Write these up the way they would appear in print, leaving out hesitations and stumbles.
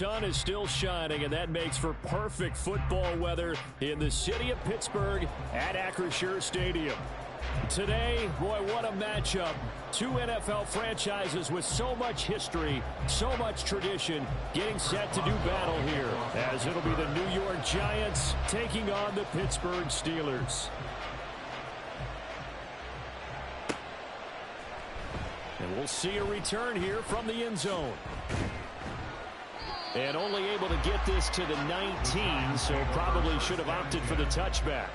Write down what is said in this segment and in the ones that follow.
sun is still shining, and that makes for perfect football weather in the city of Pittsburgh at Acrisure Stadium. Today, boy, what a matchup. Two NFL franchises with so much history, so much tradition, getting set to do battle here, as it'll be the New York Giants taking on the Pittsburgh Steelers. And we'll see a return here from the end zone. And only able to get this to the 19, so probably should have opted for the touchback.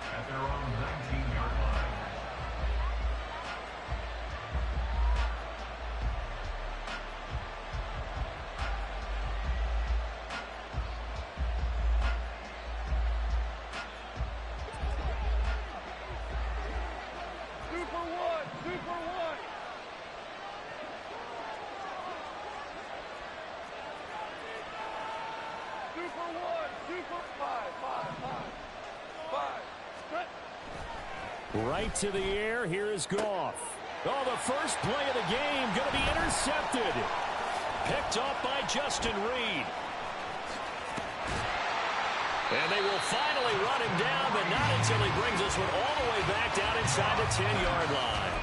Right to the air. Here is Goff. Oh, the first play of the game going to be intercepted. Picked off by Justin Reed. And they will finally run him down, but not until he brings this one all the way back down inside the 10-yard line.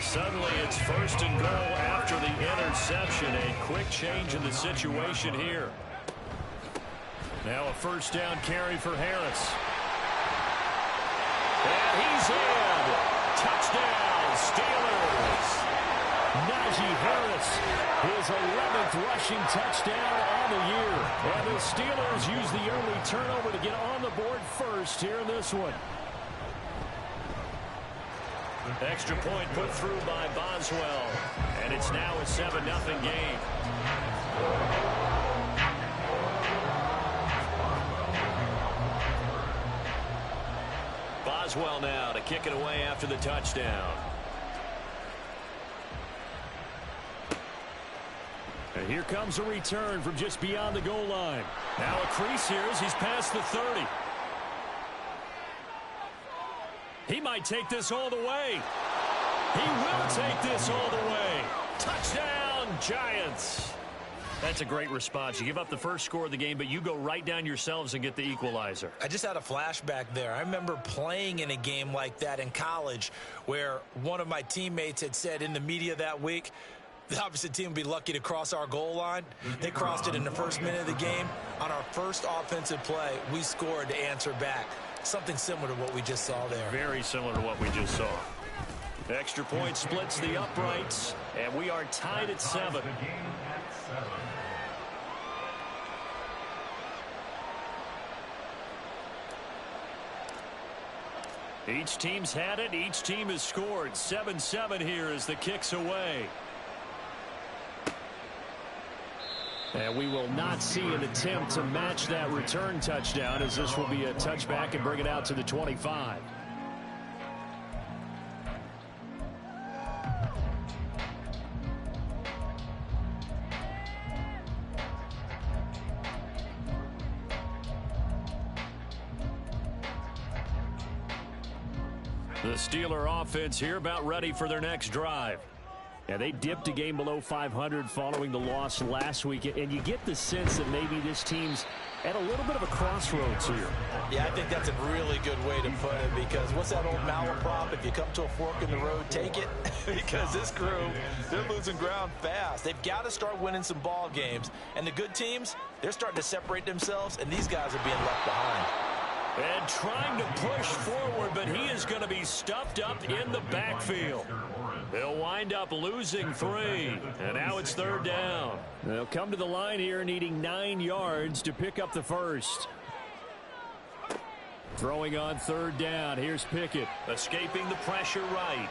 Suddenly it's first and goal after the interception. A quick change in the situation here. Now a first down carry for Harris. And he's in. Touchdown, Steelers. Najee Harris, his 11th rushing touchdown on the year. And the Steelers use the early turnover to get on the board first here in this one. Extra point put through by Boswell. And it's now a 7-0 game. Boswell now to kick it away after the touchdown. And here comes a return from just beyond the goal line. Now a crease here as he's past the 30. He might take this all the way. He will take this all the way. Touchdown, Giants. That's a great response. You give up the first score of the game, but you go right down yourselves and get the equalizer. I just had a flashback there. I remember playing in a game like that in college where one of my teammates had said in the media that week, the opposite team would be lucky to cross our goal line. They crossed it in the first minute of the game. On our first offensive play, we scored to answer back. Something similar to what we just saw there. Very similar to what we just saw. Extra point splits the uprights, and we are tied at 7. Each team's had it. Each team has scored. 7-7 here as the kick's away. And we will not see an attempt to match that return touchdown, as this will be a touchback and bring it out to the 25. The Steeler offense here about ready for their next drive. And they dipped a game below 500 following the loss last week. And you get the sense that maybe this team's at a little bit of a crossroads here. Yeah, I think that's a really good way to put it, because what's that old malaprop? If you come to a fork in the road, take it. Because this crew, they're losing ground fast. They've got to start winning some ball games. And the good teams, they're starting to separate themselves, and these guys are being left behind. And trying to push forward, but he is going to be stuffed up in the backfield. They'll wind up losing 3. And now it's third down. They'll come to the line here needing 9 yards to pick up the first. Throwing on third down. Here's Pickett. Escaping the pressure right.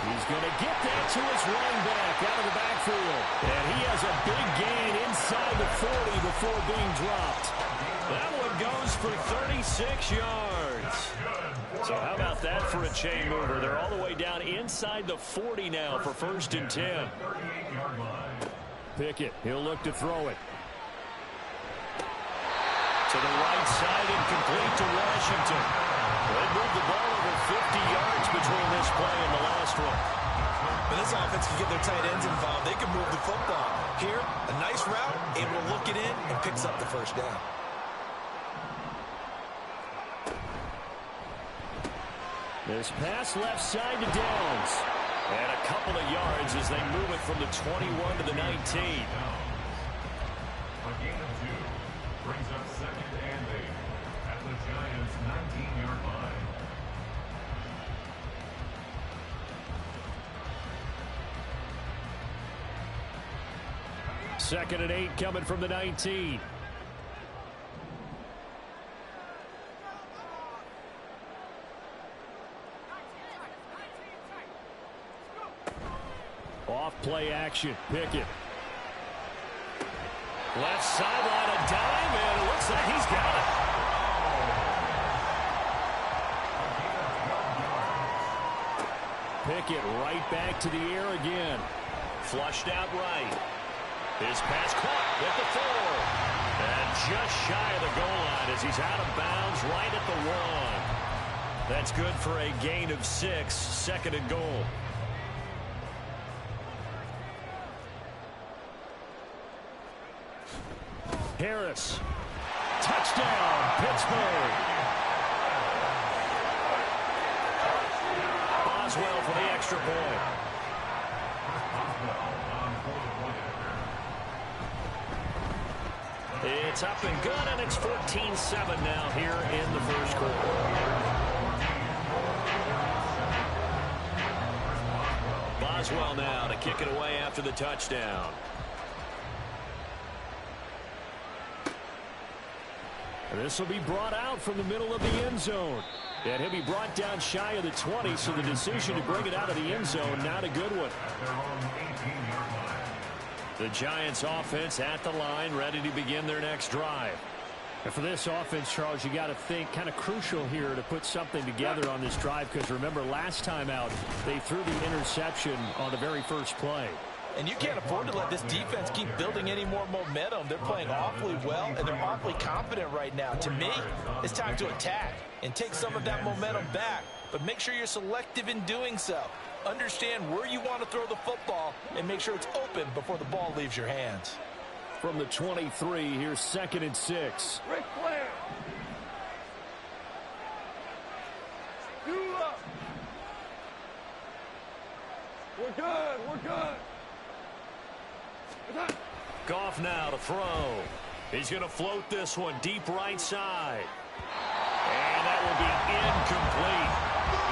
He's going to get that to his running back out of the backfield. And he has a big gain inside the 40 before being dropped. That one goes for 36 yards. So how about that for a chain mover? They're all the way down inside the 40 now for first and 10. Pickett, he'll look to throw it. To the right side and complete to Washington. They moved the ball over 50 yards between this play and the last one. When this offense can get their tight ends involved, they can move the football. Here, a nice route, able to look it in, and picks up the first down. This pass left side to Downs. And a couple of yards as they move it from the 21 to the 19. A gain of 2 brings up 2nd and 8 at the Giants' 19-yard line. Second and 8 coming from the 19. Off play action. Pickett. Left sideline, a dime, and it looks like he's got it. Pickett right back to the air again. Flushed out right. His pass caught at the 4. And just shy of the goal line as he's out of bounds right at the 1. That's good for a gain of 6. Second and goal. Harris. Touchdown, Pittsburgh. Boswell for the extra point. It's up and good, and it's 14-7 now here in the first quarter. Boswell now to kick it away after the touchdown. This will be brought out from the middle of the end zone. And he'll be brought down shy of the 20, so the decision to bring it out of the end zone, not a good one. The Giants offense at the line, ready to begin their next drive. And for this offense, Charles, you got to think kind of crucial here to put something together on this drive, because remember last time out, they threw the interception on the very first play. And you can't afford to let this defense keep building any more momentum. They're playing awfully well, and they're awfully confident right now. To me, it's time to attack and take some of that momentum back, but make sure you're selective in doing so. Understand where you want to throw the football and make sure it's open before the ball leaves your hands. From the 23, here's 2nd and 6. Rick Flair. You up. We're good. We're good. Goff now to throw. He's going to float this one deep right side. And that will be incomplete.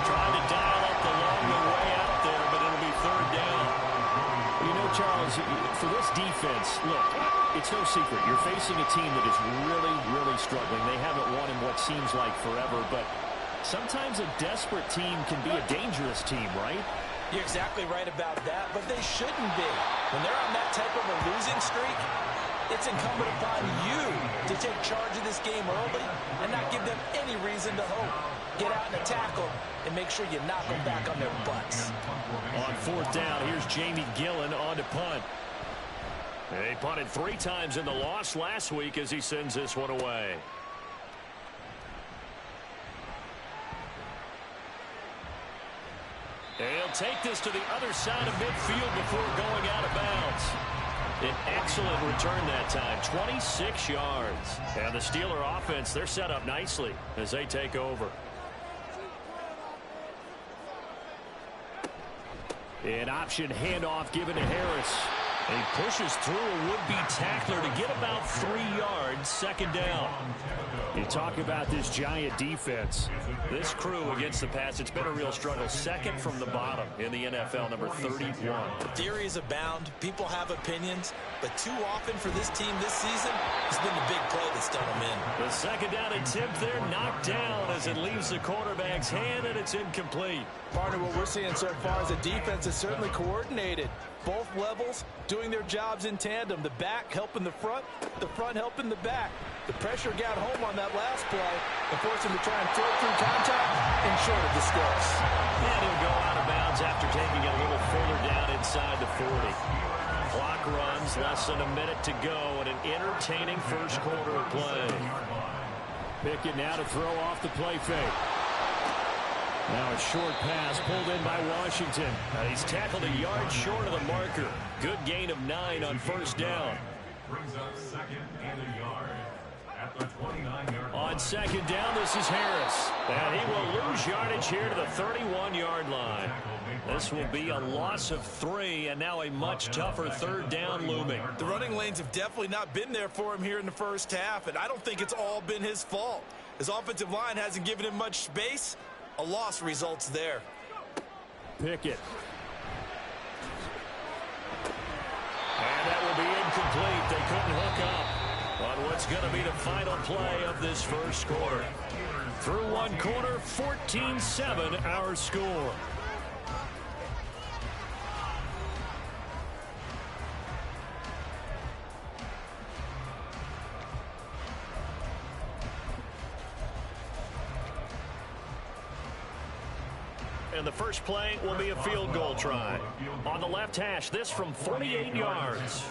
Trying to dial up the long way out there, but it'll be 3rd down. You know, Charles, for this defense, look, it's no secret. You're facing a team that is really, really struggling. They haven't won in what seems like forever, but sometimes a desperate team can be a dangerous team, right? You're exactly right about that, but they shouldn't be. When they're on that type of a losing streak, it's incumbent upon you to take charge of this game early and not give them any reason to hope. Get out and attack them and make sure you knock them back on their butts. On 4th down, here's Jamie Gillen on to punt. They punted 3 times in the loss last week as he sends this one away. He'll take this to the other side of midfield before going out of bounds. An excellent return that time, 26 yards. And the Steeler offense, they're set up nicely as they take over. An option handoff given to Harris. And he pushes through a would-be tackler to get about 3 yards, 2nd down. You talk about this Giant defense. This crew against the pass, it's been a real struggle. 2nd from the bottom in the NFL, number 31. Theories abound. People have opinions. But too often for this team this season, it's been the big play that's done them in. The 2nd down attempt there knocked down as it leaves the quarterback's hand, and it's incomplete. Partner, what we're seeing so far is a defense that's certainly coordinated. Both levels doing their jobs in tandem. The back helping the front helping the back. The pressure got home on that last play and forced him to try and throw through contact and short of the sticks. And he'll go out of bounds after taking it a little further down inside the 40. Clock runs, less than a minute to go, and an entertaining first quarter of play. Pickett now to throw off the play fake. Now a short pass pulled in by Washington. He's tackled a yard short of the marker. Good gain of 9 on first down. Brings up second and a yard at the 29-yard line. On second down, this is Harris. And he will lose yardage here to the 31-yard line. This will be a loss of 3, and now a much tougher third down looming. The running lanes have definitely not been there for him here in the first half, and I don't think it's all been his fault. His offensive line hasn't given him much space. A loss results there. Pickett. And that will be incomplete. They couldn't hook up on what's going to be the final play of this first quarter. Through one quarter, 14-7 our score. And the first play will be a field goal try. On the left hash, this from 48 yards.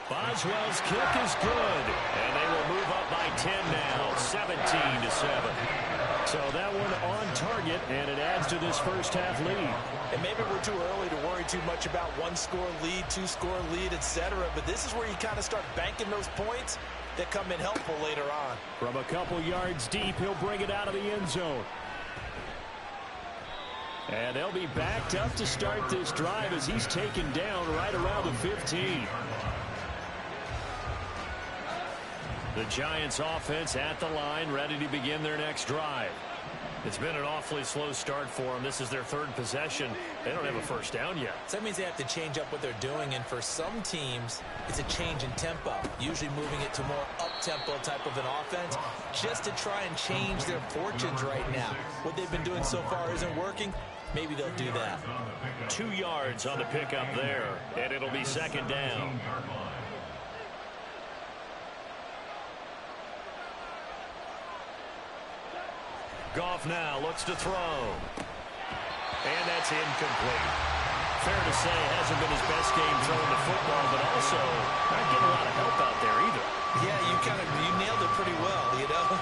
Boswell's kick is good. And they will move up by 10 now, 17-7. So that one on target, and it adds to this first half lead. And maybe we're too early to worry too much about one-score lead, two-score lead, etc. But this is where you kind of start banking those points that come in helpful later on. From a couple yards deep, he'll bring it out of the end zone. And they'll be backed up to start this drive as he's taken down right around the 15. The Giants offense at the line, ready to begin their next drive. It's been an awfully slow start for them. This is their third possession. They don't have a first down yet. So that means they have to change up what they're doing, and for some teams, it's a change in tempo, usually moving it to more up-tempo type of an offense, just to try and change their fortunes right now. What they've been doing so far isn't working. Maybe they'll do that. 2 yards on the pickup there, and it'll be second down. Goff now looks to throw. And that's incomplete. Fair to say, it hasn't been his best game throwing the football, but also not getting a lot of help out there either. Yeah, you nailed it pretty well, you know.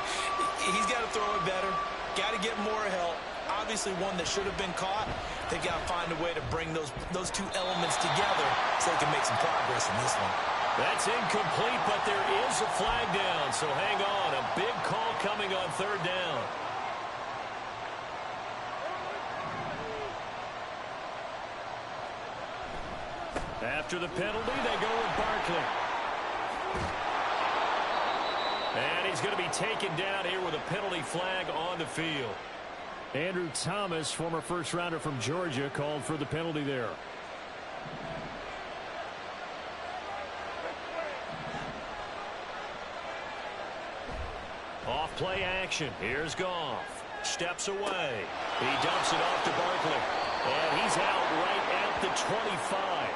He's got to throw it better. Got to get more help. Obviously one that should have been caught. They've got to find a way to bring those two elements together so they can make some progress in this one. That's incomplete, but there is a flag down, so hang on. A big call coming on third down. After the penalty, they go with Barkley. And he's going to be taken down here with a penalty flag on the field. Andrew Thomas, former first-rounder from Georgia, called for the penalty there. Off-play action. Here's Goff. Steps away. He dumps it off to Barkley. And he's out right at the 25.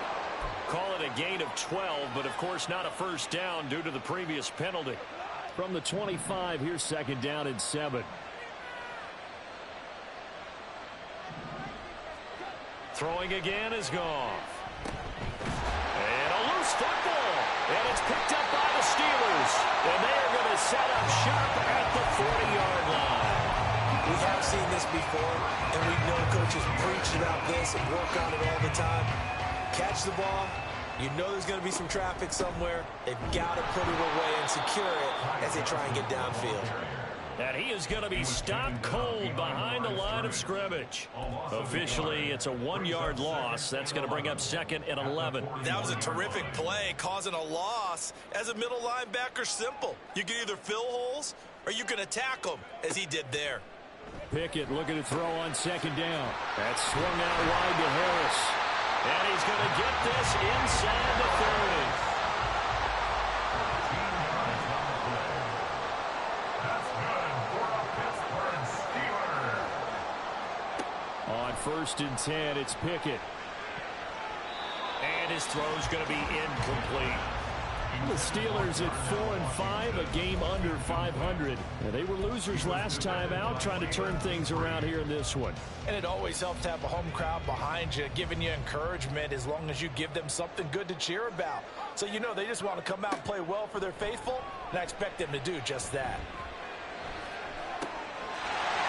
Call it a gain of 12, but of course not a first down due to the previous penalty. From the 25, here's second down and 7. Throwing again is Goff. And a loose football. And it's picked up by the Steelers. And they are going to set up shop at the 40-yard line. We have seen this before, and we know coaches preach about this and work on it all the time. Catch the ball. You know there's going to be some traffic somewhere. They've got to put it away and secure it as they try and get downfield. And he is going to be stopped cold behind the line of scrimmage. Officially, it's a 1-yard loss. That's going to bring up second and 11. That was a terrific play, causing a loss. As a middle linebacker, simple. You can either fill holes or you can attack them, as he did there. Pickett looking to throw on second down. That's swung out wide to Harris. And he's going to get this inside the 30. On first and 10, it's Pickett. And his throw's going to be incomplete. The Steelers at 4-5, a game under 500. They were losers last time out, trying to turn things around here in this one. And it always helps to have a home crowd behind you, giving you encouragement as long as you give them something good to cheer about. So you know they just want to come out and play well for their faithful, and I expect them to do just that.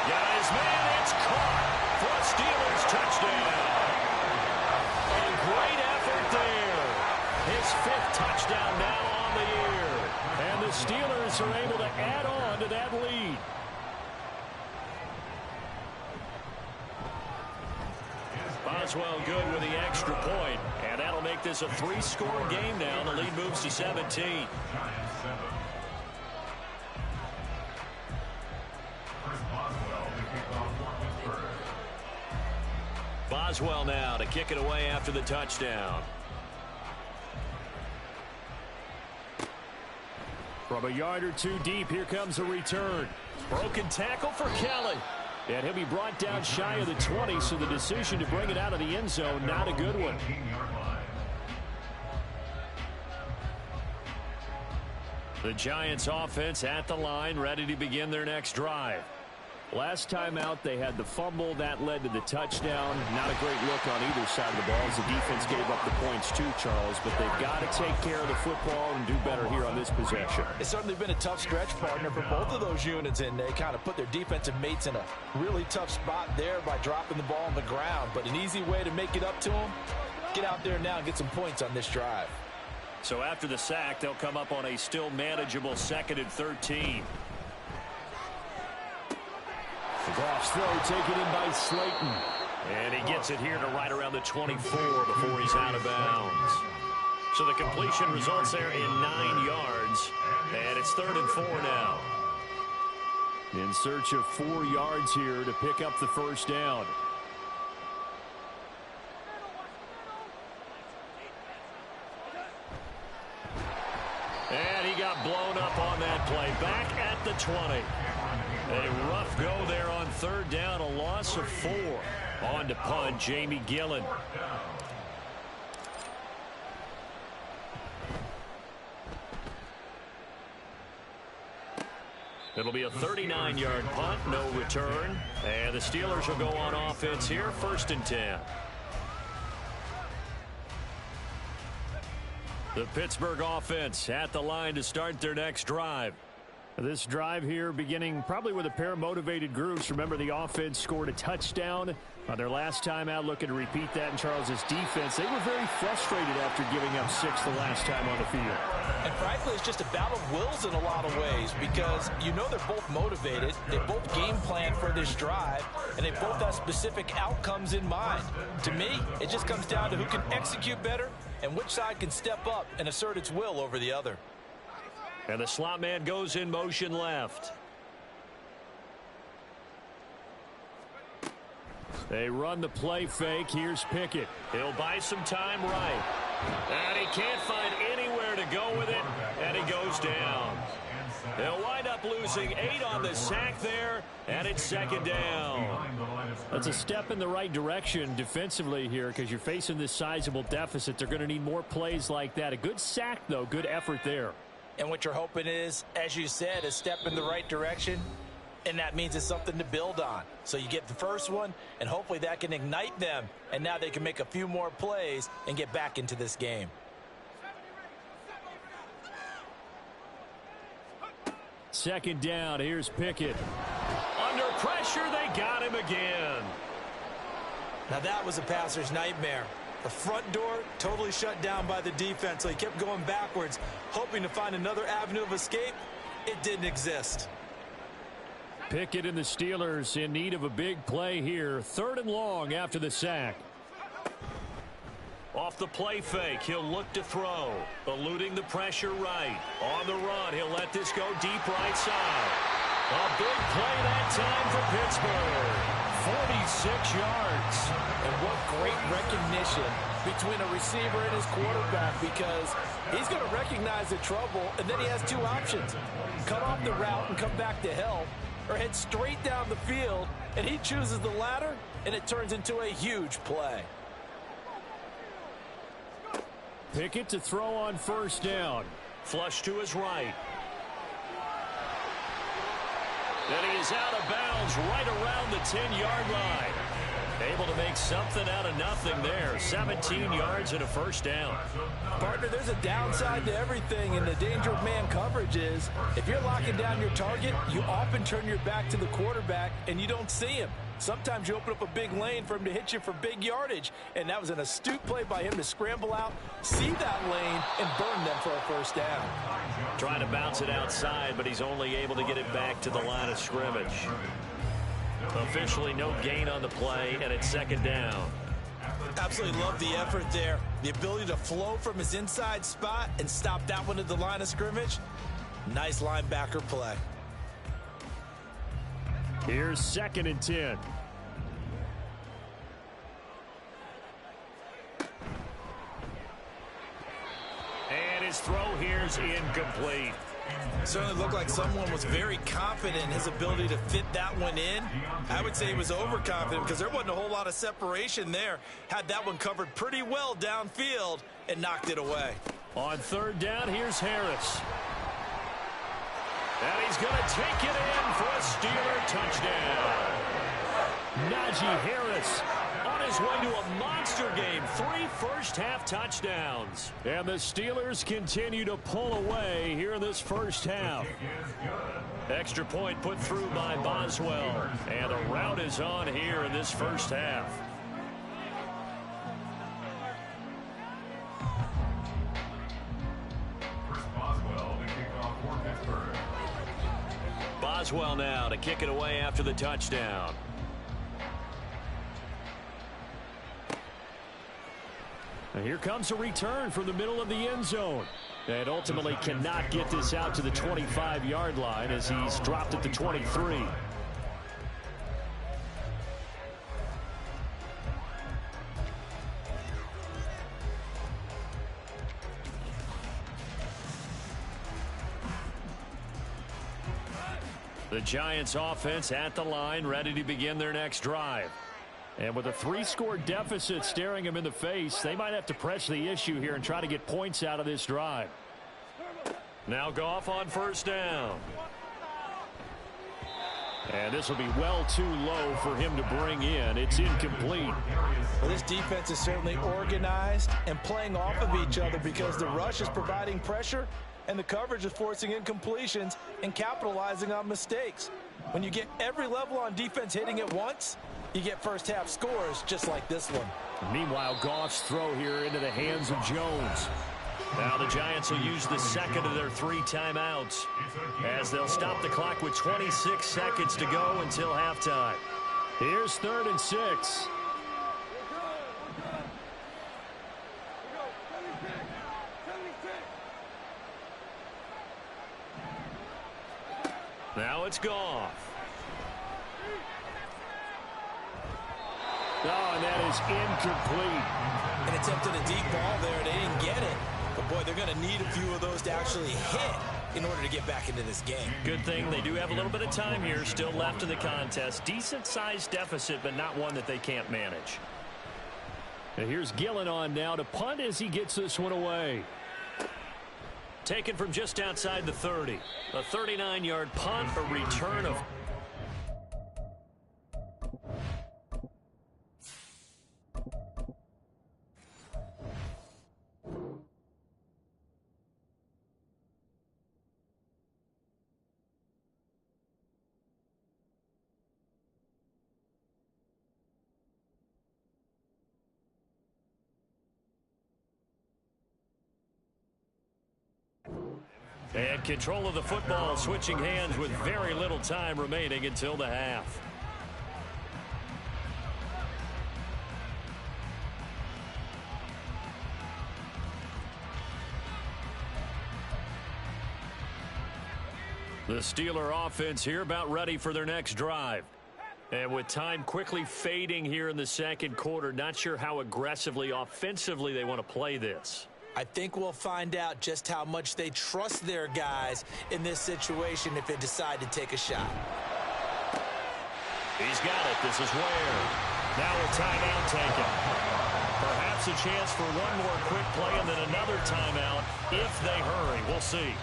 Got his man. It's caught for a Steelers touchdown. A great effort there. His 5th touchdown now on the year. And the Steelers are able to add on to that lead. Boswell good with the extra point. And that'll make this a 3-score game now. The lead moves to 17. Boswell now to kick it away after the touchdown. From a yard or two deep, here comes a return. Broken tackle for Kelly. And he'll be brought down shy of the 20, so the decision to bring it out of the end zone, not a good one. The Giants offense at the line, ready to begin their next drive. Last time out, they had the fumble. That led to the touchdown. Not a great look on either side of the ball as the defense gave up the points too, Charles. But they've got to take care of the football and do better here on this possession. It's certainly been a tough stretch, partner, for both of those units, and they kind of put their defensive mates in a really tough spot there by dropping the ball on the ground. But an easy way to make it up to them, get out there now and get some points on this drive. So after the sack, they'll come up on a still manageable 2nd and 13. Goff's throw taken in by Slayton. And he gets it here to right around the 24 before he's out of bounds. So the completion results there in 9 yards. And it's 3rd and 4 now. In search of 4 yards here to pick up the first down. And he got blown up on that play. Back at the 20. A rough go there on 3rd down, a loss of 4. On to punt, Jamie Gillen. It'll be a 39-yard punt, no return. And the Steelers will go on offense here, 1st and 10. The Pittsburgh offense at the line to start their next drive. This drive here beginning probably with a pair of motivated groups. Remember, the offense scored a touchdown on their last time out. Looking to repeat that in Charles's defense. They were very frustrated after giving up 6 the last time on the field. And frankly, it's just a battle of wills in a lot of ways, because you know they're both motivated. They both game plan for this drive, and they both have specific outcomes in mind. To me, it just comes down to who can execute better and which side can step up and assert its will over the other. And the slot man goes in motion left. They run the play fake. Here's Pickett. He'll buy some time right. And he can't find anywhere to go with it. And he goes down. They'll wind up losing 8 on the sack there. And it's 2nd down. That's a step in the right direction defensively here, because you're facing this sizable deficit. They're going to need more plays like that. A good sack, though. Good effort there. And what you're hoping is, as you said, a step in the right direction. And that means it's something to build on. So you get the first one, and hopefully that can ignite them. And now they can make a few more plays and get back into this game. Second down. Here's Pickett. Under pressure, they got him again. Now that was a passer's nightmare. The front door totally shut down by the defense, so he kept going backwards, hoping to find another avenue of escape. It didn't exist. Pickett and the Steelers in need of a big play here. 3rd and long after the sack. Off the play fake, he'll look to throw. Eluding the pressure right. On the run, he'll let this go deep right side. A big play that time for Pittsburgh. 46 yards. And what great recognition between a receiver and his quarterback, because he's going to recognize the trouble, and then he has 2 options. Cut off the route and come back to help, or head straight down the field, and he chooses the latter, and it turns into a huge play. Pickett to throw on 1st down. Flush to his right. Then he is out of bounds right around the 10-yard line. Able to make something out of nothing there. 17 yards and a first down. Partner, there's a downside to everything, and the danger of man coverage is if you're locking down your target, you often turn your back to the quarterback and you don't see him. Sometimes you open up a big lane for him to hit you for big yardage, and that was an astute play by him to scramble out, see that lane, and burn them for a first down. Trying to bounce it outside, but he's only able to get it back to the line of scrimmage. Officially no gain on the play, and it's second down. Absolutely love the effort there. The ability to flow from his inside spot and stop that one at the line of scrimmage. Nice linebacker play. Here's 2nd and 10. And his throw here's incomplete. Certainly looked like someone was very confident in his ability to fit that one in. I would say he was overconfident because there wasn't a whole lot of separation there. Had that one covered pretty well downfield and knocked it away. On 3rd down, here's Harris. And he's going to take it in for a Steeler touchdown. Najee Harris on his way to a monster game. 3 first-half touchdowns. And the Steelers continue to pull away here in this first half. Extra point put through by Boswell. And the rout is on here in this first half. Boswell now to kick it away after the touchdown. And here comes a return from the middle of the end zone. And ultimately cannot get this out to the 25-yard line as he's dropped at the 23. The Giants offense at the line, ready to begin their next drive. And with a 3-score deficit staring them in the face, they might have to press the issue here and try to get points out of this drive. Now Goff on 1st down. And this will be well too low for him to bring in. It's incomplete. Well, this defense is certainly organized and playing off of each other because the rush is providing pressure and the coverage is forcing incompletions and capitalizing on mistakes. When you get every level on defense hitting at once, you get first-half scores just like this one. Meanwhile, Goff's throw here into the hands of Jones. Now the Giants will use the second of their 3 timeouts as they'll stop the clock with 26 seconds to go until halftime. Here's 3rd and 6. Now it's Goff. Oh, and that is incomplete. And attempted a deep ball there. They didn't get it. But, boy, they're going to need a few of those to actually hit in order to get back into this game. Good thing they do have a little bit of time here still left in the contest. Decent-sized deficit, but not one that they can't manage. And here's Gillen on now to punt as he gets this one away. Taken from just outside the 30. A 39-yard punt, a return of... And control of the football switching hands with very little time remaining until the half. The Steeler offense here about ready for their next drive. And with time quickly fading here in the second quarter, not sure how aggressively offensively they want to play this. I think we'll find out just how much they trust their guys in this situation if they decide to take a shot. He's got it. This is Ware. Now a timeout taken. Perhaps a chance for one more quick play and then another timeout if they hurry. We'll see.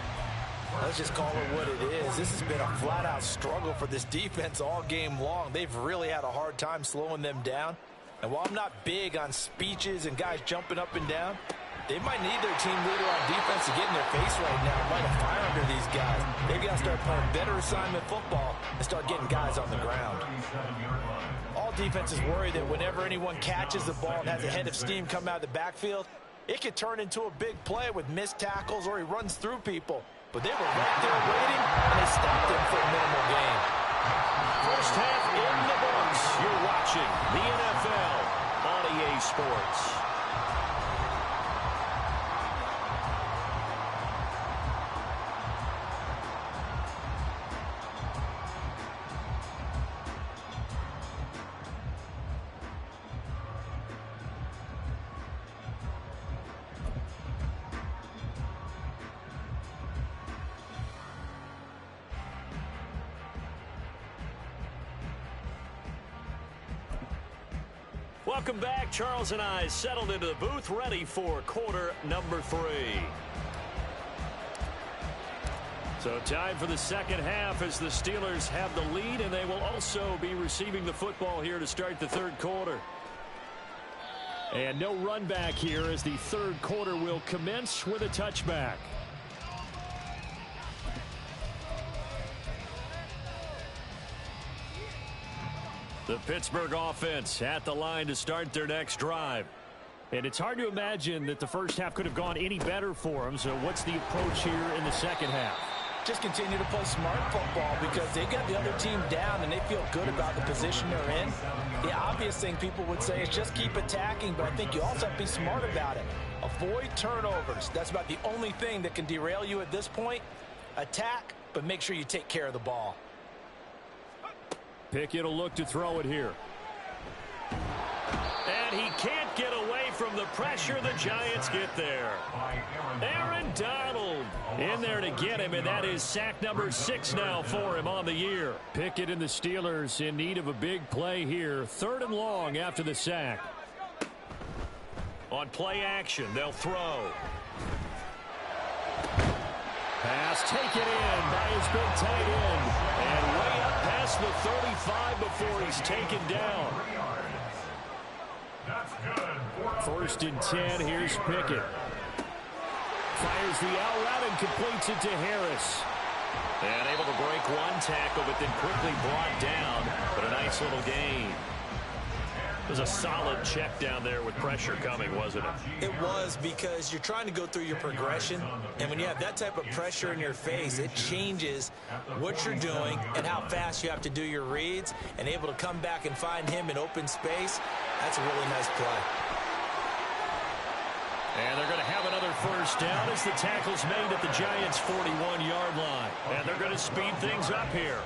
Let's just call it what it is. This has been a flat-out struggle for this defense all game long. They've really had a hard time slowing them down. And while I'm not big on speeches and guys jumping up and down, they might need their team leader on defense to get in their face right now and light a fire under these guys. They've got to start playing better assignment football and start getting guys on the ground. All defenses worry that whenever anyone catches the ball and has a head of steam come out of the backfield, it could turn into a big play with missed tackles or he runs through people. But they were right there waiting, and they stopped him for a minimal gain. First half in the books. You're watching the NFL on EA Sports. Welcome back. Charles and I settled into the booth, ready for quarter number 3. So time for the second half as the Steelers have the lead, and they will also be receiving the football here to start the third quarter. And no run back here as the third quarter will commence with a touchback. The Pittsburgh offense at the line to start their next drive. And it's hard to imagine that the first half could have gone any better for them. So what's the approach here in the second half? Just continue to play smart football because they got the other team down and they feel good about the position they're in. The obvious thing people would say is just keep attacking, but I think you also have to be smart about it. Avoid turnovers. That's about the only thing that can derail you at this point. Attack, but make sure you take care of the ball. Pickett will look to throw it here. And he can't get away from the pressure. The Giants get there. Aaron Donald in there to get him, and that is sack number 6 now for him on the year. Pickett and the Steelers in need of a big play here. 3rd and long after the sack. On play action, they'll throw. Pass taken in by his big tight end. And way up past the 35 before he's taken down. First and 10, here's Pickett. Fires the out route and completes it to Harris. And able to break one tackle, but then quickly brought down. But a nice little gain. It was a solid check down there with pressure coming, wasn't it? It was, because you're trying to go through your progression, and when you have that type of pressure in your face, it changes what you're doing and how fast you have to do your reads, and able to come back and find him in open space. That's a really nice play. And they're going to have another first down as the tackle's made at the Giants' 41-yard line. And they're going to speed things up here.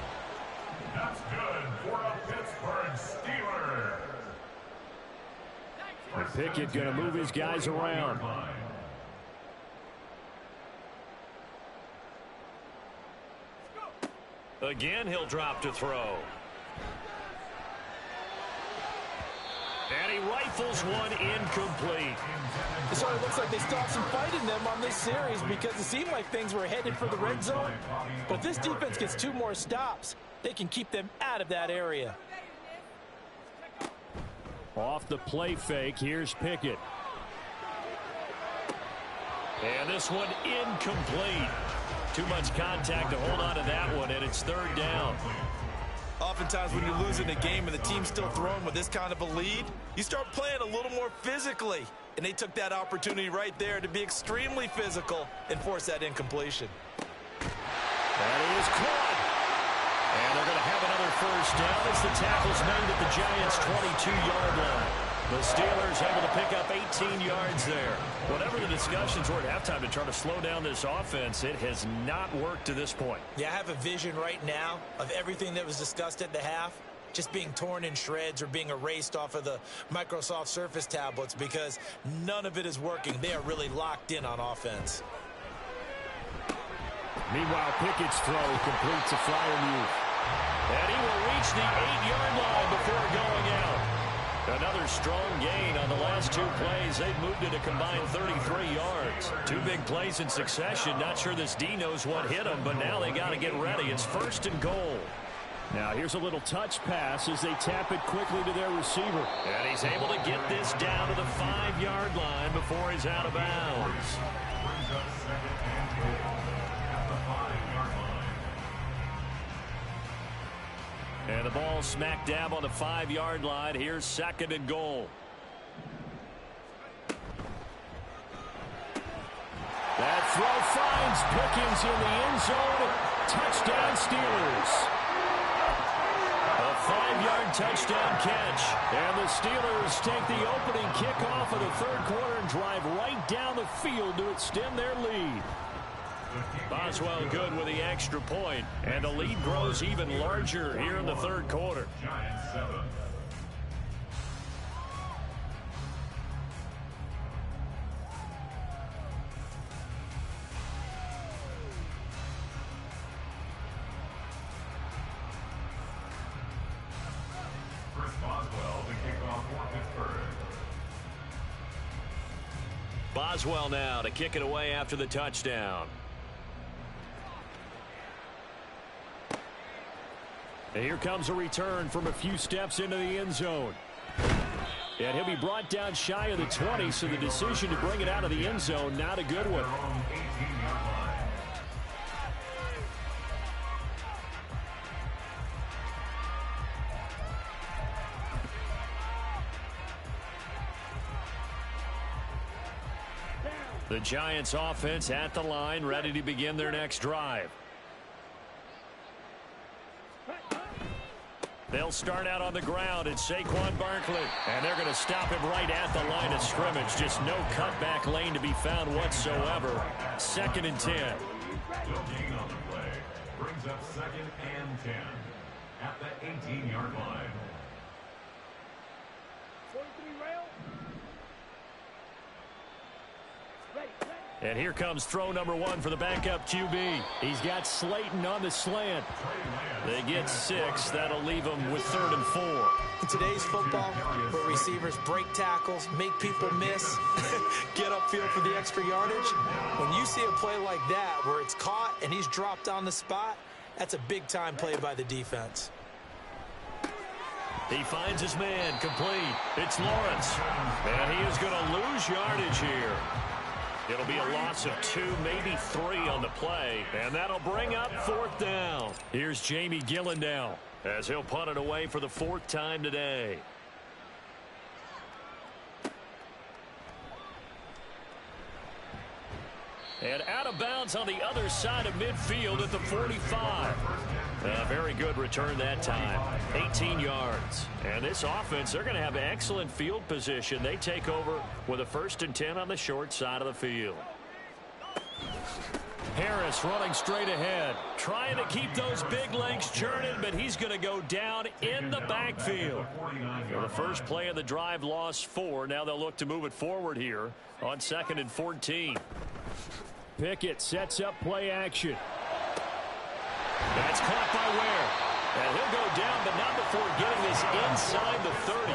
That's good for a Pittsburgh Steelers. Pickett going to move his guys around. Again, he'll drop to throw. And he rifles one incomplete. So it looks like they still have some fight in them on this series because it seemed like things were headed for the red zone. But if this defense gets 2 more stops, they can keep them out of that area. Off the play fake, here's Pickett. And this one incomplete. Too much contact to hold on to that one, and it's 3rd down. Oftentimes when you're losing a game and the team's still throwing with this kind of a lead, you start playing a little more physically. And they took that opportunity right there to be extremely physical and force that incompletion. That is caught. And they're going to have another first down as the tackle's made at the Giants' 22-yard line. The Steelers able to pick up 18 yards there. Whatever the discussions were at halftime to try to slow down this offense, it has not worked to this point. Yeah, I have a vision right now of everything that was discussed at the half just being torn in shreds or being erased off of the Microsoft Surface tablets because none of it is working. They are really locked in on offense. Meanwhile, Pickett's throw completes a Freiermuth. And he will reach the 8-yard line before going out. Another strong gain on the last 2 plays. They've moved it a combined 33 yards. 2 big plays in succession. Not sure this D knows what hit them, but now they got to get ready. It's 1st and goal. Now here's a little touch pass as they tap it quickly to their receiver. And he's able to get this down to the 5-yard line before he's out of bounds. Brings up second and goal at the 5-yard line. And the ball smack dab on the 5-yard line. Here's second and goal. That throw finds Pickens in the end zone. Touchdown Steelers. A 5-yard touchdown catch. And the Steelers take the opening kickoff of the third quarter and drive right down the field to extend their lead. Boswell good with the extra point, and the lead grows even larger here in the third quarter. Giants 7. Chris Boswell to kick off for Pittsburgh. Boswell now to kick it away after the touchdown. And here comes a return from a few steps into the end zone. And he'll be brought down shy of the 20, so the decision to bring it out of the end zone, not a good one. Their own 18-yard line. The Giants offense at the line, ready to begin their next drive. They'll start out on the ground. It's Saquon Barkley. And they're going to stop him right at the line of scrimmage. Just no cutback lane to be found whatsoever. Second and 10. No gain on the play. Brings up second and 10 at the 18-yard line. 43 rail. Ready. And here comes throw number 1 for the backup QB. He's got Slayton on the slant. They get 6. That'll leave them with 3rd and 4. In today's football, where receivers break tackles, make people miss, get upfield for the extra yardage, when you see a play like that where it's caught and he's dropped on the spot, that's a big-time play by the defense. He finds his man complete. It's Lawrence. And he is going to lose yardage here. It'll be a loss of 2, maybe 3 on the play, and that'll bring up 4th down. Here's Jamie Gillen now, as he'll punt it away for the 4th time today. And out of bounds on the other side of midfield at the 45. A very good return that time. 18 yards. And this offense, they're going to have excellent field position. They take over with a 1st and 10 on the short side of the field. Harris running straight ahead. Trying to keep those big legs churning, but he's going to go down in the backfield. For the first play of the drive, lost 4. Now they'll look to move it forward here on 2nd and 14. Pickett sets up play action. That's caught by Ware. And he'll go down, but not before getting this inside the 30.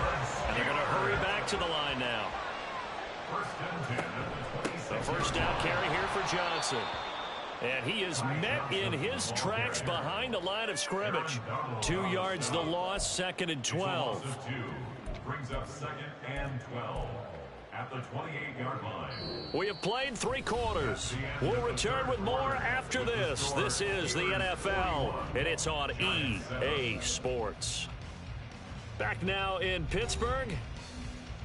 And they're going to hurry back to the line now. The first down carry here for Johnson. And he is met in his tracks behind the line of scrimmage. 2 yards the loss, 2nd and 12. Brings up 2nd and 12 at the 28-yard line. We have played 3 quarters. We'll return with more after this. This is the NFL, and it's on EA Sports. Back now in Pittsburgh,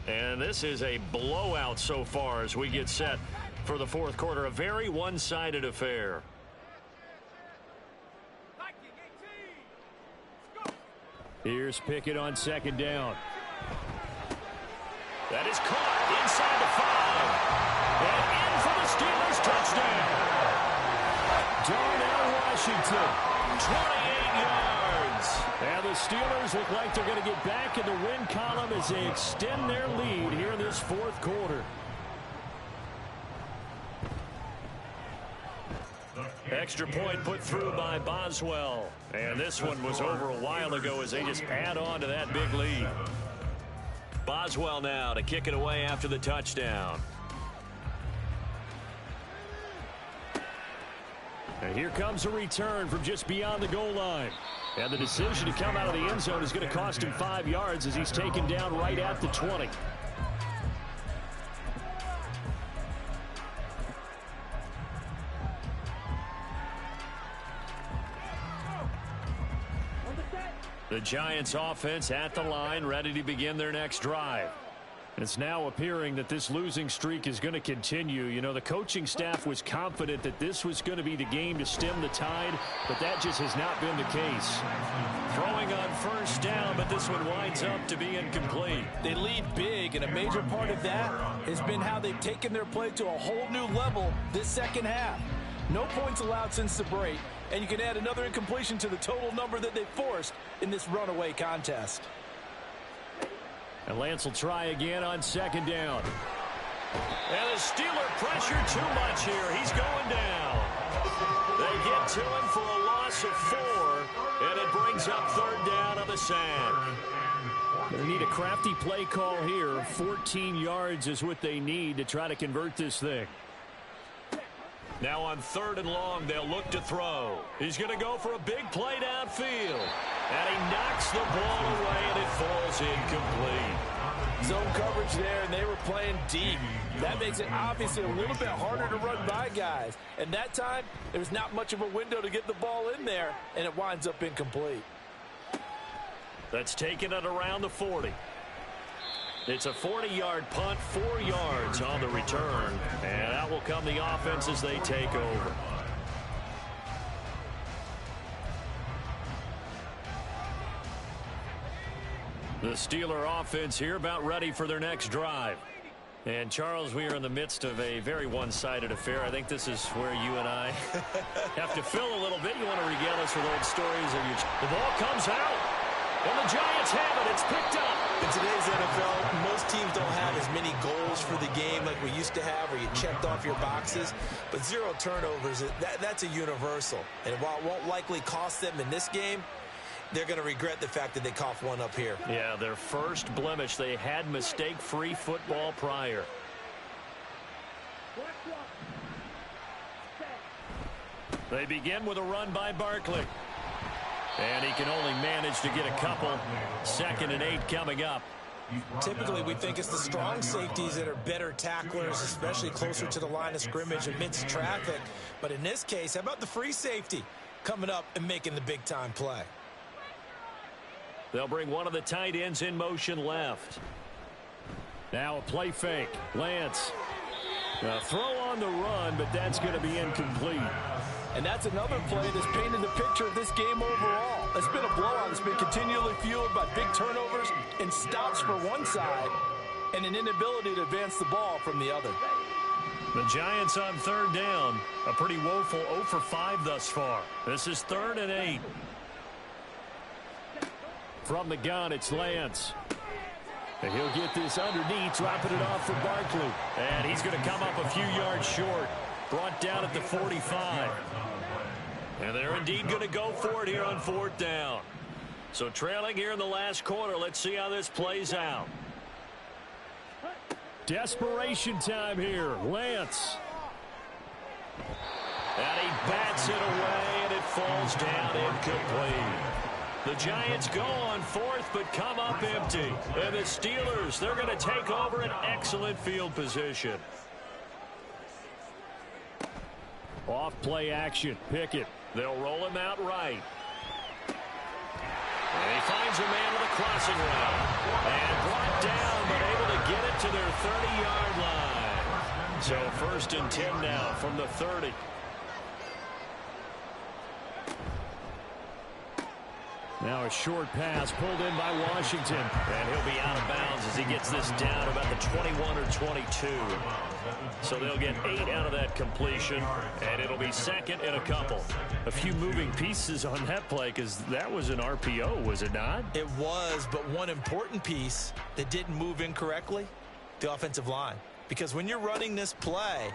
and this is a blowout so far as we get set for the 4th quarter. A very one-sided affair. Here's Pickett on 2nd down. That is caught inside the 5. And in for the Steelers touchdown. Darnell Washington, 28 yards. And the Steelers look like they're going to get back in the win column as they extend their lead here in this 4th quarter. Extra point put through by Boswell. And this one was over a while ago as they just add on to that big lead. Boswell now to kick it away after the touchdown. And here comes a return from just beyond the goal line. And the decision to come out of the end zone is going to cost him 5 yards as he's taken down right at the 20. The Giants offense at the line, ready to begin their next drive. It's now appearing that this losing streak is going to continue. You know, the coaching staff was confident that this was going to be the game to stem the tide, but that just has not been the case. Throwing on first down, but this one winds up to be incomplete. They lead big, and a major part of that has been how they've taken their play to a whole new level this second half. No points allowed since the break, and you can add another incompletion to the total number that they forced in this runaway contest. And Lance will try again on second down. And the Steeler pressure too much here. He's going down. They get to him for a loss of 4, and it brings up third down on the sand. They need a crafty play call here. 14 yards is what they need to try to convert this thing. Now on third and long, they'll look to throw. He's going to go for a big play downfield. And he knocks the ball away, and it falls incomplete. Zone coverage there, and they were playing deep. That makes it obviously a little bit harder to run by guys. And that time, there was not much of a window to get the ball in there, and it winds up incomplete. That's taken it around the 40. It's a 40-yard punt, 4 yards on the return. And out will come the offense as they take over. The Steeler offense here about ready for their next drive. And, Charles, we are in the midst of a very one-sided affair. I think this is where you and I have to fill a little bit. You want to regale us with old stories of your... The ball comes out, and the Giants have it. It's picked up. In today's NFL, most teams don't have as many goals for the game like we used to have, where you checked off your boxes. But 0 turnovers, that's a universal. And while it won't likely cost them in this game, they're going to regret the fact that they coughed one up here. Yeah, their first blemish. They had mistake-free football prior. They begin with a run by Barkley. And he can only manage to get a couple. 2nd and 8 coming up. Typically, we think it's the strong safeties that are better tacklers, especially closer to the line of scrimmage amidst traffic. But in this case, how about the free safety coming up and making the big-time play? They'll bring one of the tight ends in motion left. Now a play fake. Lance. A throw on the run, but that's going to be incomplete. And that's another play that's painted the picture of this game overall. It's been a blowout that's been continually fueled by big turnovers and stops for one side and an inability to advance the ball from the other. The Giants on third down. A pretty woeful 0 for 5 thus far. This is 3rd and 8. From the gun, it's Lance. And he'll get this underneath, dropping it off for Barkley. And he's going to come up a few yards short. Brought down at the 45. And they're indeed going to go for it here on 4th down. So trailing here in the last quarter. Let's see how this plays out. Desperation time here. Lance. And he bats it away, and it falls down incomplete. The Giants go on 4th, but come up empty. And the Steelers, they're going to take over an excellent field position. Off play action. Pickett. They'll roll him out right. And he finds a man with a crossing route. And brought down, but able to get it to their 30-yard line. So 1st and 10 now from the 30. Now a short pass pulled in by Washington. And he'll be out of bounds as he gets this down about the 21 or 22. So they'll get 8 out of that completion. And it'll be 2nd and a couple. A few moving pieces on that play because that was an RPO, was it not? It was, but one important piece that didn't move incorrectly, the offensive line. Because when you're running this play,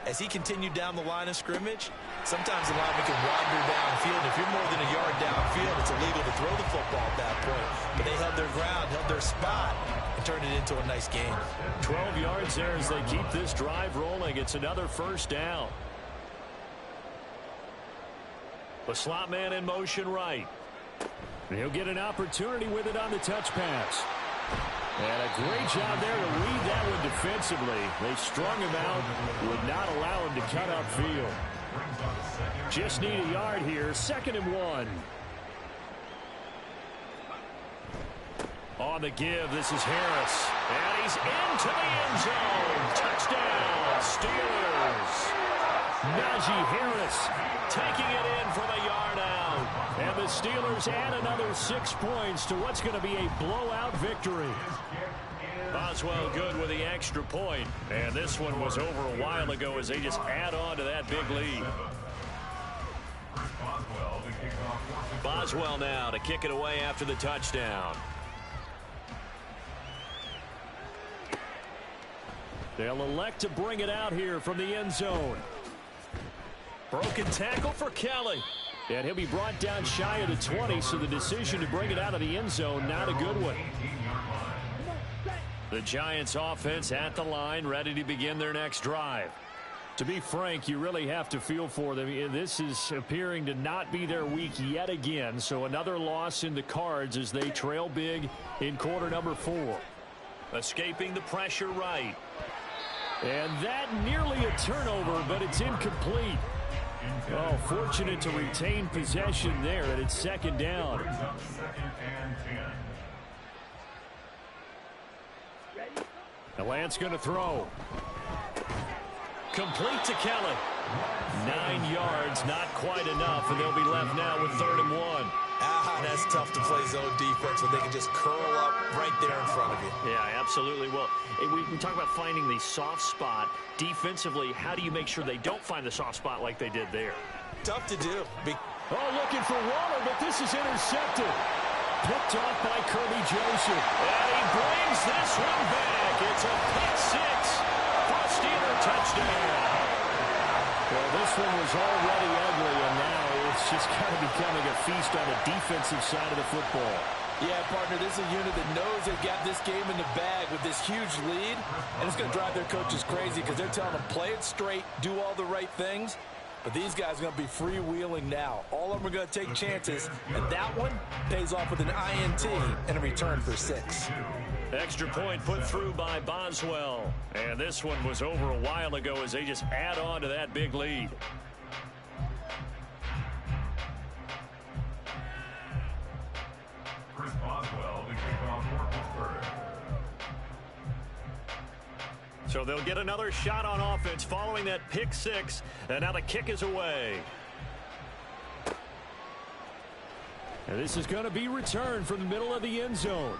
as he continued down the line of scrimmage, sometimes the lineman can wander downfield. If you're more than a yard downfield, it's illegal to throw the football at that point. But they held their ground, held their spot, and turned it into a nice game. 12 yards there as they keep this drive rolling. It's another 1st down. The slot man in motion right. And he'll get an opportunity with it on the touch pass. And a great job there to read that one defensively. They strung him out, would not allow him to cut upfield. Just need a yard here, 2nd and 1. On the give, this is Harris. And he's into the end zone. Touchdown, Steelers. Najee Harris taking it in from a yard out. And the Steelers add another 6 points to what's going to be a blowout victory. Boswell good with the extra point. And this one was over a while ago as they just add on to that big lead. Boswell now to kick it away after the touchdown. They'll elect to bring it out here from the end zone. Broken tackle for Kelly. And he'll be brought down shy of the 20, so the decision to bring it out of the end zone, not a good one. The Giants offense at the line, ready to begin their next drive. To be frank, you really have to feel for them. This is appearing to not be their week yet again, so another loss in the cards as they trail big in quarter number 4. Escaping the pressure right. And that nearly a turnover, but it's incomplete. Oh, fortunate to retain possession there, and it's 2nd down. Now Lance going to throw. Complete to Kelly. 9 yards, not quite enough, and they'll be left now with 3rd and 1. That's tough to play zone defense when they can just curl up right there in front of you. Yeah, absolutely. Well, we talk about finding the soft spot. Defensively, how do you make sure they don't find the soft spot like they did there? Tough to do. Looking for Waller, but this is intercepted. Picked off by Kirby Joseph. And he brings this one back. It's a pick 6 for a Steeler touchdown. Well, this one was already ugly, and now it's just kind of becoming a feast on the defensive side of the football. Yeah, partner, this is a unit that knows they've got this game in the bag with this huge lead, and it's going to drive their coaches crazy because they're telling them play it straight, do all the right things. But these guys are going to be freewheeling now. All of them are going to take chances, and that one pays off with an INT and a return for 6. Extra point put through by Boswell. And this one was over a while ago as they just add on to that big lead. Chris Boswell to kick off for Pittsburgh. So they'll get another shot on offense following that pick 6. And now the kick is away. And this is going to be returned from the middle of the end zone.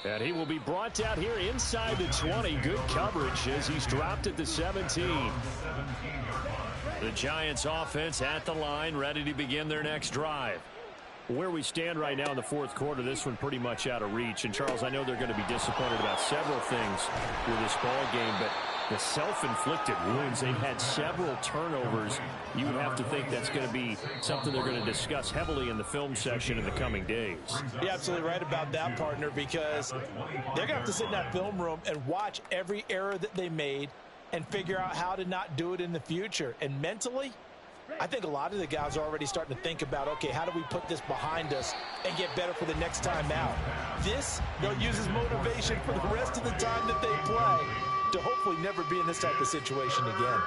And he will be brought down here inside the 20. Good coverage as he's dropped at the 17. The Giants offense at the line, ready to begin their next drive. Where we stand right now in the 4th quarter, this one pretty much out of reach. And, Charles, I know they're going to be disappointed about several things with this ball game, but the self-inflicted wounds, they've had several turnovers. You would have to think that's going to be something they're going to discuss heavily in the film section in the coming days. You're absolutely right about that, partner, because they're going to have to sit in that film room and watch every error that they made and figure out how to not do it in the future. And mentally, I think a lot of the guys are already starting to think about, okay, how do we put this behind us and get better for the next time out? This, they'll use as motivation for the rest of the time that they play to hopefully never be in this type of situation again.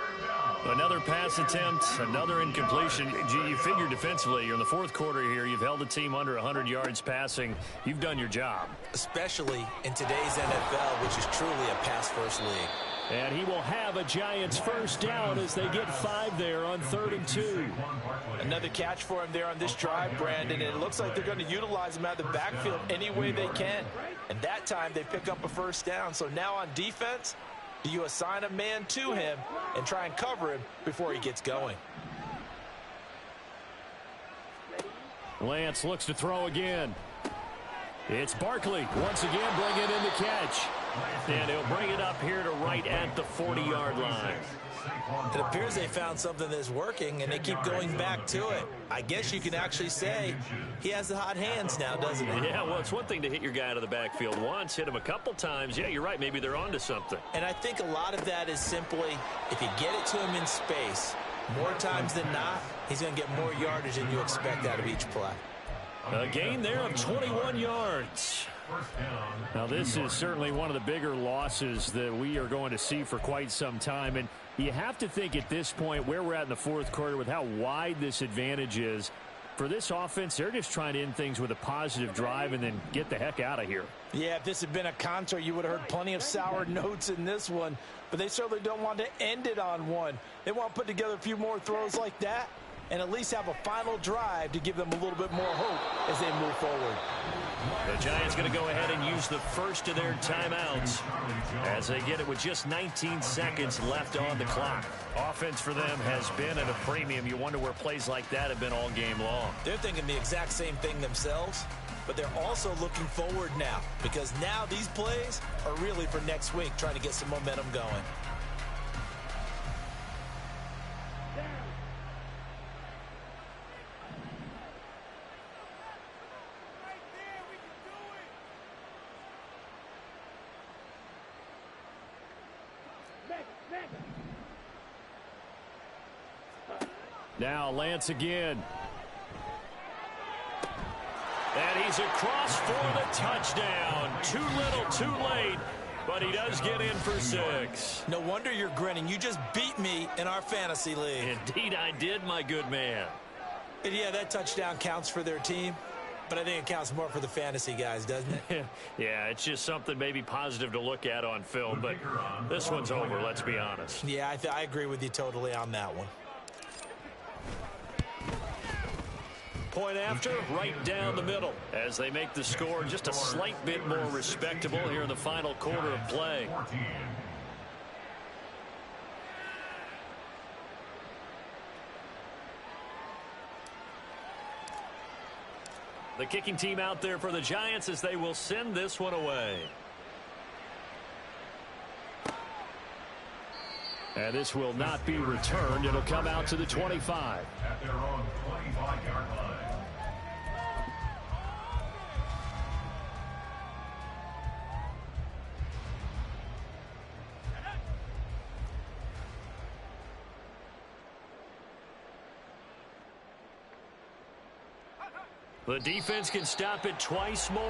Another pass attempt, another incompletion. You figure defensively, you're in the 4th quarter here. You've held the team under 100 yards passing. You've done your job. Especially in today's NFL, which is truly a pass-first league. And he will have a Giants first down as they get 5 there on 3rd and 2. Another catch for him there on this drive, Brandon. And it looks like they're going to utilize him out of the backfield any way they can. And that time they pick up a first down. So now on defense, do you assign a man to him and try and cover him before he gets going? Lance looks to throw again. It's Barkley once again bringing in the catch. And he'll bring it up here to right at the 40-yard line. It appears they found something that's working, and they keep going back to it. I guess you can actually say he has the hot hands now, doesn't he? Yeah, well, it's one thing to hit your guy out of the backfield once, hit him a couple times. Yeah, you're right. Maybe they're onto something. And I think a lot of that is simply if you get it to him in space, More times than not, he's going to get more yardage than you expect out of each play. A gain there of 21 yards. Now, this is certainly one of the bigger losses that we are going to see for quite some time. And you have to think at this point where we're at in the fourth quarter with how wide this advantage is. For this offense, they're just trying to end things with a positive drive and then get the heck out of here. Yeah, if this had been a concert, you would have heard plenty of sour notes in this one. But they certainly don't want to end it on one. They want to put together a few more throws like that and at least have a final drive to give them a little bit more hope as they move forward. The Giants going to go ahead and use the first of their timeouts as they get it with just 19 seconds left on the clock. Offense for them has been at a premium. You wonder where plays like that have been all game long. They're thinking the exact same thing themselves, but they're also looking forward now because now these plays are really for next week, trying to get some momentum going. Now Lance again. And he's across for the touchdown. Too little, too late, but he does get in for 6. No wonder you're grinning. You just beat me in our fantasy league. Indeed I did, my good man. And yeah, that touchdown counts for their team, but I think it counts more for the fantasy guys, doesn't it? Yeah, it's just something maybe positive to look at on film, but this one's over, let's be honest. Yeah, I agree with you totally on that one. Point after, right down the middle as they make the score just a slight bit more respectable here in the final quarter of play. The kicking team out there for the Giants as they will send this one away. And this will not be returned. It'll come out to the 25. At their own 25-yard line. The defense can stop it twice more.